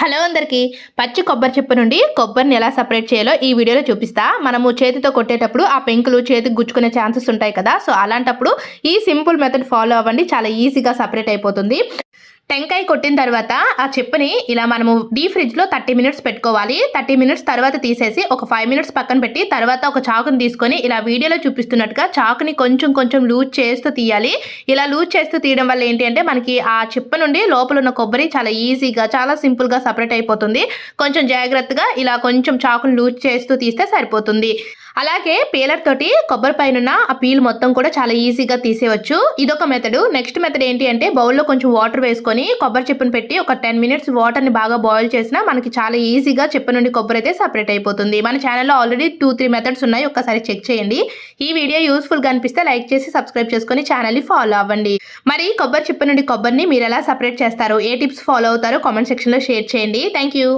Hello అందరికి పచ్చి కొబ్బరి చిప్ప నుండి కొబ్బరిని ఎలా సెపరేట్ చేయాలో ఈ వీడియోలో చూపిస్తా. మనము చేతితో కొట్టేటప్పుడు ఆ పెంకులు చేతికి గుచ్చుకునే ఛాన్సెస్ ఉంటాయి కదా. సో అలాంటప్పుడు ఈ సింపుల్ మెథడ్ ఫాలో అవ్వండి, చాలా ఈజీగా సెపరేట్ అయిపోతుంది. టెంకాయ కొట్టిన తర్వాత ఆ చిప్పని ఇలా మనము డీప్ ఫ్రిడ్జ్లో 30 మినిట్స్ పెట్టుకోవాలి. 30 మినిట్స్ తర్వాత తీసేసి ఒక 5 మినిట్స్ పక్కన పెట్టి తర్వాత ఒక చాకుని తీసుకొని ఇలా వీడియోలో చూపిస్తున్నట్టుగా చాకుని కొంచెం కొంచెం లూజ్ చేస్తూ తీయాలి. ఇలా లూజ్ చేస్తూ తీయడం వల్ల ఏంటి అంటే మనకి ఆ చిప్ప నుండి లోపల ఉన్న కొబ్బరి చాలా ఈజీగా చాలా సింపుల్గా సపరేట్ అయిపోతుంది. కొంచెం జాగ్రత్తగా ఇలా కొంచెం చాకుని లూజ్ చేస్తూ తీస్తే సరిపోతుంది. అలాగే పీలర్ తోటి కొబ్బరి పైన ఆ పీల్ మొత్తం కూడా చాలా ఈజీగా తీసేయవచ్చు. ఇదొక మెథడ్. నెక్స్ట్ మెథడ్ ఏంటి అంటే బౌల్లో కొంచెం వాటర్ వేసుకొని కొబ్బరి చిప్పను పెట్టి ఒక 10 మినిట్స్ వాటర్ని బాగా బాయిల్ చేసినా మనకి చాలా ఈజీగా చిప్ప నుండి కొబ్బరి అయితే సపరేట్ అయిపోతుంది. మన ఛానల్లో ఆల్రెడీ 2-3 మెథడ్స్ ఉన్నాయి, ఒక్కసారి చెక్ చేయండి. ఈ వీడియో యూస్ఫుల్గా అనిపిస్తే లైక్ చేసి సబ్స్క్రైబ్ చేసుకొని ఛానల్ని ఫాలో అవ్వండి. మరి కొబ్బరి చిప్ప నుండి కొబ్బరిని మీరు ఎలా సపరేట్ చేస్తారు, ఏ టిప్స్ ఫాలో అవుతారో కామెంట్ సెక్షన్లో షేర్ చేయండి. Thank you.